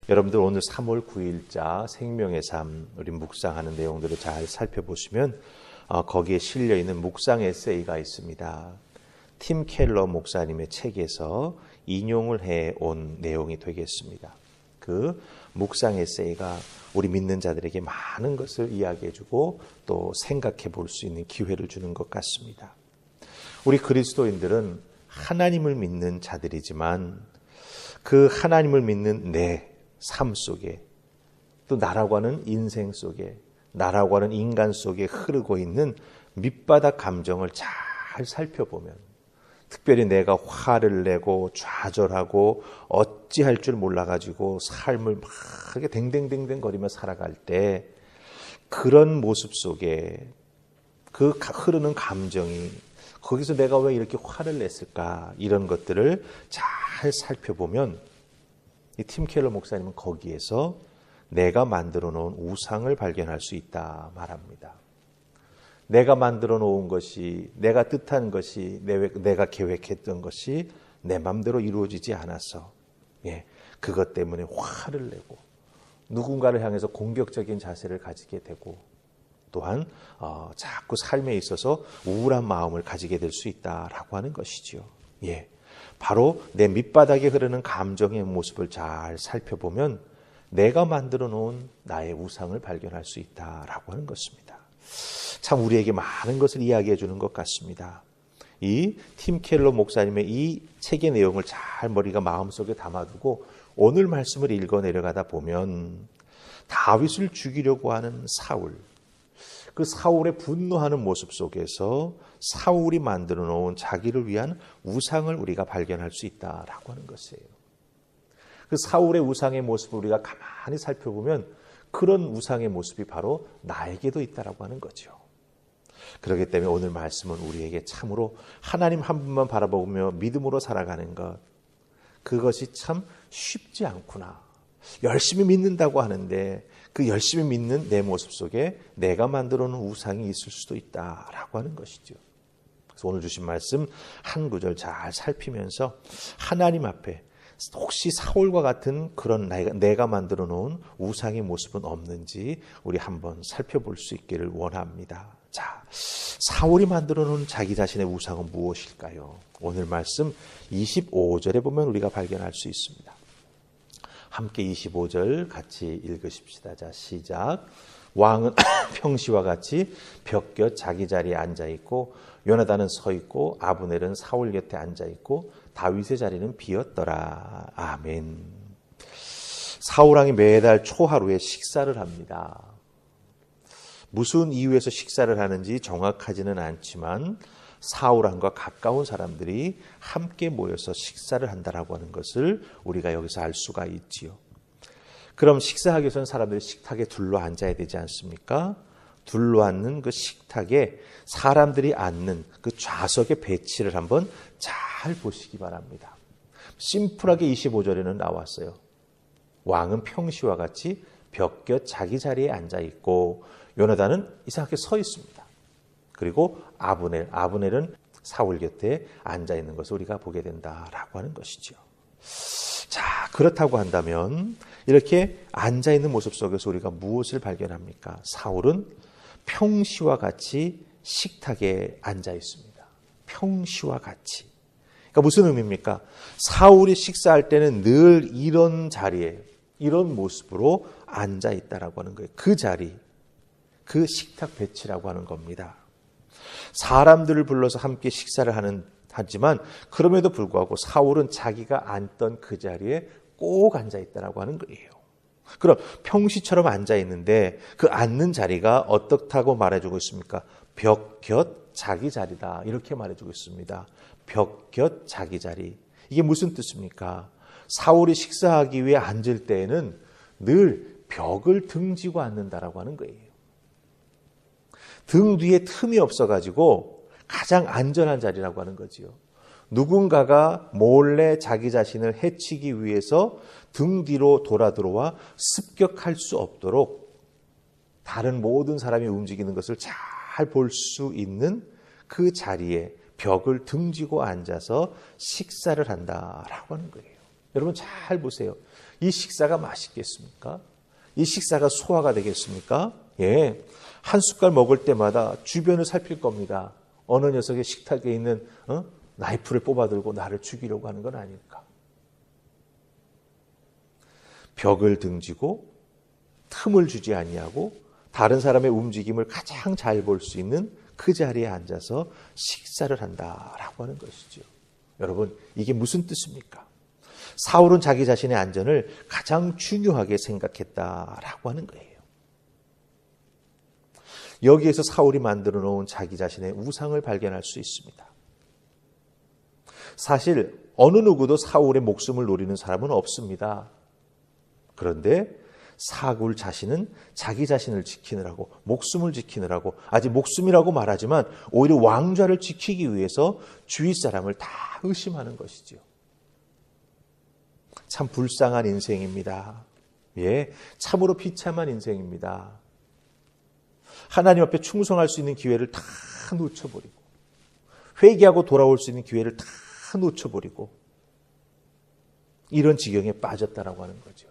여러분들 오늘 3월 9일자 생명의 삶 우리 묵상하는 내용들을 잘 살펴보시면 거기에 실려있는 묵상 에세이가 있습니다. 팀 켈러 목사님의 책에서 인용을 해온 내용이 되겠습니다. 그 묵상 에세이가 우리 믿는 자들에게 많은 것을 이야기해주고 또 생각해 볼 수 있는 기회를 주는 것 같습니다. 우리 그리스도인들은 하나님을 믿는 자들이지만 그 하나님을 믿는 내 삶 속에 또 나라고 하는 인생 속에 나라고 하는 인간 속에 흐르고 있는 밑바닥 감정을 잘 살펴보면 특별히 내가 화를 내고 좌절하고 어찌할 줄 몰라가지고 삶을 막 댕댕댕댕 거리며 살아갈 때 그런 모습 속에 그 흐르는 감정이 거기서 내가 왜 이렇게 화를 냈을까 이런 것들을 잘 살펴보면 이 팀 켈러 목사님은 거기에서 내가 만들어 놓은 우상을 발견할 수 있다 말합니다. 내가 만들어 놓은 것이 내가 뜻한 것이 내가 계획했던 것이 내 마음대로 이루어지지 않아서 그것 때문에 화를 내고 누군가를 향해서 공격적인 자세를 가지게 되고 또한 자꾸 삶에 있어서 우울한 마음을 가지게 될 수 있다라고 하는 것이지요. 바로 내 밑바닥에 흐르는 감정의 모습을 잘 살펴보면 내가 만들어 놓은 나의 우상을 발견할 수 있다라고 하는 것입니다. 참 우리에게 많은 것을 이야기해 주는 것 같습니다. 이 팀 켈러 목사님의 이 책의 내용을 잘 머리가 마음속에 담아두고 오늘 말씀을 읽어 내려가다 보면 다윗을 죽이려고 하는 사울, 그 사울의 분노하는 모습 속에서 사울이 만들어 놓은 자기를 위한 우상을 우리가 발견할 수 있다라고 하는 것이에요. 그 사울의 우상의 모습을 우리가 가만히 살펴보면 그런 우상의 모습이 바로 나에게도 있다라고 하는 거죠. 그렇기 때문에 오늘 말씀은 우리에게 참으로 하나님 한 분만 바라보며 믿음으로 살아가는 것, 그것이 참 쉽지 않구나. 열심히 믿는다고 하는데 그 열심히 믿는 내 모습 속에 내가 만들어 놓은 우상이 있을 수도 있다라고 하는 것이죠. 그래서 오늘 주신 말씀 한 구절 잘 살피면서 하나님 앞에 혹시 사울과 같은 그런 내가 만들어 놓은 우상의 모습은 없는지 우리 한번 살펴볼 수 있기를 원합니다. 자, 사울이 만들어 놓은 자기 자신의 우상은 무엇일까요? 오늘 말씀 25절에 보면 우리가 발견할 수 있습니다. 함께 25절 같이 읽으십시다. 자, 시작. 왕은 평시와 같이 벽 곁 자기 자리에 앉아있고 요나단은 서있고 아브넬은 사울 곁에 앉아있고 다윗의 자리는 비었더라. 아멘. 사울왕이 매달 초하루에 식사를 합니다. 무슨 이유에서 식사를 하는지 정확하지는 않지만 사울왕과 가까운 사람들이 함께 모여서 식사를 한다라고 하는 것을 우리가 여기서 알 수가 있지요. 그럼 식사하기 위해서는 사람들이 식탁에 둘러 앉아야 되지 않습니까? 둘러 앉는 그 식탁에 사람들이 앉는 그 좌석의 배치를 한번 잘 보시기 바랍니다. 심플하게 25절에는 나왔어요. 왕은 평시와 같이 벽 곁 자기 자리에 앉아있고 요나단은 이상하게 서 있습니다. 그리고 아브넬은 사울 곁에 앉아있는 것을 우리가 보게 된다라고 하는 것이죠. 자, 그렇다고 한다면 이렇게 앉아있는 모습 속에서 우리가 무엇을 발견합니까? 사울은 평시와 같이 식탁에 앉아 있습니다. 평시와 같이. 그러니까 무슨 의미입니까? 사울이 식사할 때는 늘 이런 자리에 이런 모습으로 앉아 있다라고 하는 거예요. 그 자리, 그 식탁 배치라고 하는 겁니다. 사람들을 불러서 함께 식사를 하지만 그럼에도 불구하고 사울은 자기가 앉던 그 자리에 꼭 앉아 있다라고 하는 거예요. 그럼 평시처럼 앉아 있는데 그 앉는 자리가 어떻다고 말해주고 있습니까? 벽 곁 자기 자리다 이렇게 말해주고 있습니다. 벽 곁 자기 자리. 이게 무슨 뜻입니까? 사울이 식사하기 위해 앉을 때에는 늘 벽을 등지고 앉는다라고 하는 거예요. 등 뒤에 틈이 없어가지고 가장 안전한 자리라고 하는 거지요. 누군가가 몰래 자기 자신을 해치기 위해서 등 뒤로 돌아 들어와 습격할 수 없도록 다른 모든 사람이 움직이는 것을 잘 볼 수 있는 그 자리에 벽을 등지고 앉아서 식사를 한다라고 하는 거예요. 여러분 잘 보세요. 이 식사가 맛있겠습니까? 이 식사가 소화가 되겠습니까? 예, 한 숟갈 먹을 때마다 주변을 살필 겁니다. 어느 녀석의 식탁에 있는 나이프를 뽑아들고 나를 죽이려고 하는 건 아닐까? 벽을 등지고 틈을 주지 아니하고 다른 사람의 움직임을 가장 잘 볼 수 있는 그 자리에 앉아서 식사를 한다라고 하는 것이죠. 여러분, 이게 무슨 뜻입니까? 사울은 자기 자신의 안전을 가장 중요하게 생각했다라고 하는 거예요. 여기에서 사울이 만들어 놓은 자기 자신의 우상을 발견할 수 있습니다. 사실 어느 누구도 사울의 목숨을 노리는 사람은 없습니다. 그런데 사울 자신은 자기 자신을 지키느라고, 목숨을 지키느라고, 아직 목숨이라고 말하지만 오히려 왕좌를 지키기 위해서 주위 사람을 다 의심하는 것이지요. 참 불쌍한 인생입니다. 예, 참으로 비참한 인생입니다. 하나님 앞에 충성할 수 있는 기회를 다 놓쳐버리고, 회개하고 돌아올 수 있는 기회를 다 놓쳐버리고, 이런 지경에 빠졌다라고 하는 거죠.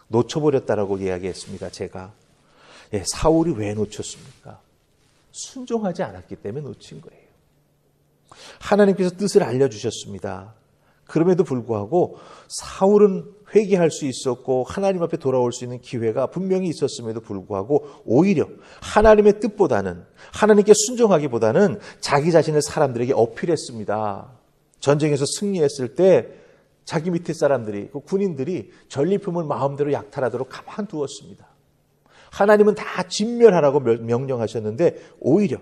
놓쳐버렸다라고 이야기했습니다. 제가. 예, 사울이 왜 놓쳤습니까? 순종하지 않았기 때문에 놓친 거예요. 하나님께서 뜻을 알려주셨습니다. 그럼에도 불구하고 사울은 회개할 수 있었고 하나님 앞에 돌아올 수 있는 기회가 분명히 있었음에도 불구하고 오히려 하나님의 뜻보다는, 하나님께 순종하기보다는 자기 자신을 사람들에게 어필했습니다. 전쟁에서 승리했을 때 자기 밑에 사람들이, 그 군인들이 전리품을 마음대로 약탈하도록 가만두었습니다. 하나님은 다 진멸하라고 명령하셨는데 오히려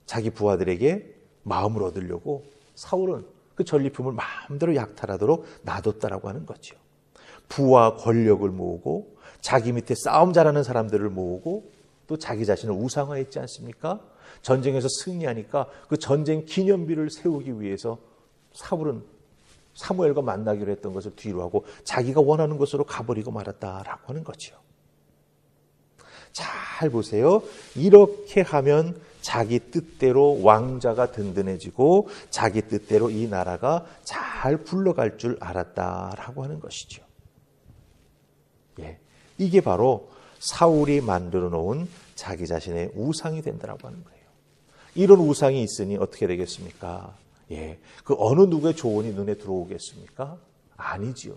자기 부하들에게 마음을 얻으려고 사울은 그 전리품을 마음대로 약탈하도록 놔뒀다라고 하는 거죠. 부와 권력을 모으고 자기 밑에 싸움 잘하는 사람들을 모으고 또 자기 자신을 우상화했지 않습니까? 전쟁에서 승리하니까 그 전쟁 기념비를 세우기 위해서 사울은 사무엘과 만나기로 했던 것을 뒤로 하고 자기가 원하는 곳으로 가버리고 말았다라고 하는 거죠. 잘 보세요. 이렇게 하면 자기 뜻대로 왕자가 든든해지고 자기 뜻대로 이 나라가 잘 굴러갈 줄 알았다라고 하는 것이죠. 예, 이게 바로 사울이 만들어 놓은 자기 자신의 우상이 된다라고 하는 거예요. 이런 우상이 있으니 어떻게 되겠습니까? 예, 그 어느 누구의 조언이 눈에 들어오겠습니까? 아니지요.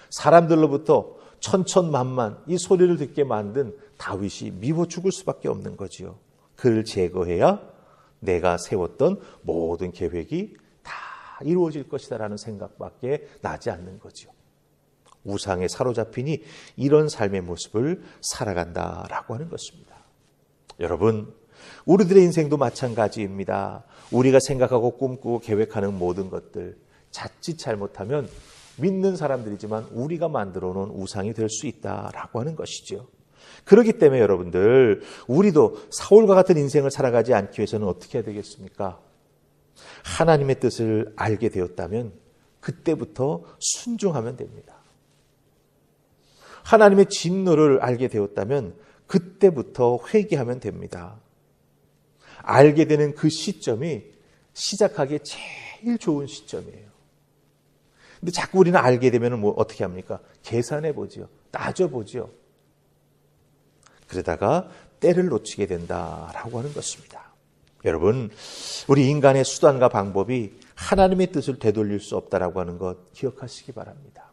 사람들로부터 천천만만 이 소리를 듣게 만든 다윗이 미워 죽을 수밖에 없는 거지요. 그를 제거해야 내가 세웠던 모든 계획이 다 이루어질 것이다라는 생각밖에 나지 않는 거죠. 우상에 사로잡히니 이런 삶의 모습을 살아간다라고 하는 것입니다. 여러분, 우리들의 인생도 마찬가지입니다. 우리가 생각하고 꿈꾸고 계획하는 모든 것들 자칫 잘못하면 믿는 사람들이지만 우리가 만들어 놓은 우상이 될 수 있다라고 하는 것이죠. 그렇기 때문에 여러분들, 우리도 사울과 같은 인생을 살아가지 않기 위해서는 어떻게 해야 되겠습니까? 하나님의 뜻을 알게 되었다면 그때부터 순종하면 됩니다. 하나님의 진노를 알게 되었다면 그때부터 회개하면 됩니다. 알게 되는 그 시점이 시작하기에 제일 좋은 시점이에요. 근데 자꾸 우리는 알게 되면 뭐 어떻게 합니까? 계산해 보지요. 따져 보지요. 그러다가 때를 놓치게 된다라고 하는 것입니다. 여러분, 우리 인간의 수단과 방법이 하나님의 뜻을 되돌릴 수 없다라고 하는 것 기억하시기 바랍니다.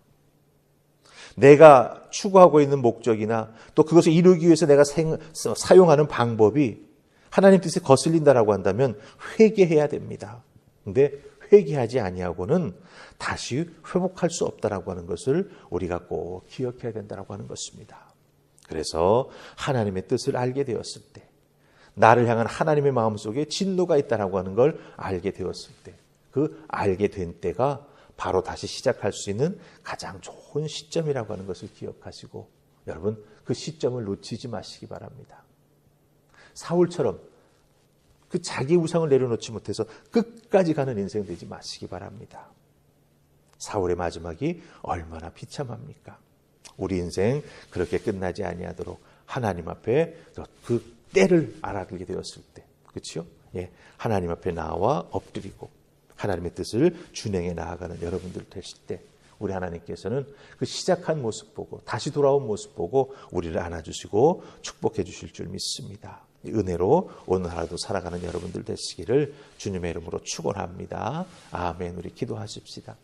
내가 추구하고 있는 목적이나 또 그것을 이루기 위해서 내가 사용하는 방법이 하나님 뜻에 거슬린다라고 한다면 회개해야 됩니다. 그런데 회개하지 아니하고는 다시 회복할 수 없다라고 하는 것을 우리가 꼭 기억해야 된다라고 하는 것입니다. 그래서 하나님의 뜻을 알게 되었을 때, 나를 향한 하나님의 마음속에 진노가 있다라고 하는 걸 알게 되었을 때, 그 알게 된 때가 바로 다시 시작할 수 있는 가장 좋은 시점이라고 하는 것을 기억하시고, 여러분, 그 시점을 놓치지 마시기 바랍니다. 사울처럼 그 자기 우상을 내려놓지 못해서 끝까지 가는 인생 되지 마시기 바랍니다. 사울의 마지막이 얼마나 비참합니까? 우리 인생 그렇게 끝나지 아니하도록 하나님 앞에 그 때를 알아들게 되었을 때, 그렇죠? 예, 하나님 앞에 나와 엎드리고 하나님의 뜻을 준행해 나아가는 여러분들 되실 때 우리 하나님께서는 그 시작한 모습 보고 다시 돌아온 모습 보고 우리를 안아주시고 축복해 주실 줄 믿습니다. 은혜로 오늘 하루도 살아가는 여러분들 되시기를 주님의 이름으로 축원합니다. 아멘. 우리 기도하십시다.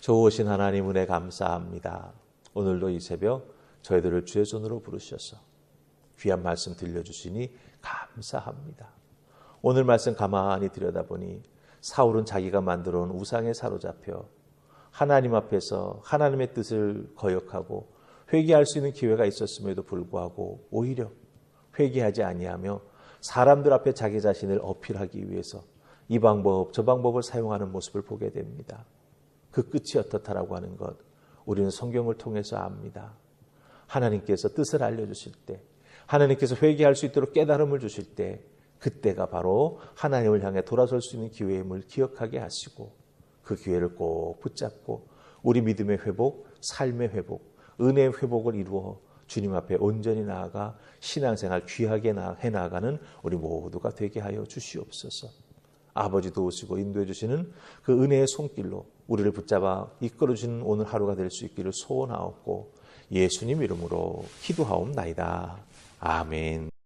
좋으신 하나님 은혜 감사합니다. 오늘도 이 새벽 저희들을 주의 손으로 부르셔서 귀한 말씀 들려주시니 감사합니다. 오늘 말씀 가만히 들여다보니 사울은 자기가 만들어 온 우상에 사로잡혀 하나님 앞에서 하나님의 뜻을 거역하고 회개할 수 있는 기회가 있었음에도 불구하고 오히려 회개하지 아니하며 사람들 앞에 자기 자신을 어필하기 위해서 이 방법 저 방법을 사용하는 모습을 보게 됩니다. 그 끝이 어떻다라고 하는 것 우리는 성경을 통해서 압니다. 하나님께서 뜻을 알려주실 때 하나님께서 회개할 수 있도록 깨달음을 주실 때 그때가 바로 하나님을 향해 돌아설 수 있는 기회임을 기억하게 하시고 그 기회를 꼭 붙잡고 우리 믿음의 회복, 삶의 회복, 은혜의 회복을 이루어 주님 앞에 온전히 나아가 신앙생활 귀하게 해나가는 우리 모두가 되게 하여 주시옵소서. 아버지 도우시고 인도해 주시는 그 은혜의 손길로 우리를 붙잡아 이끌어 주시는 오늘 하루가 될 수 있기를 소원하옵고 예수님 이름으로 기도하옵나이다. 아멘.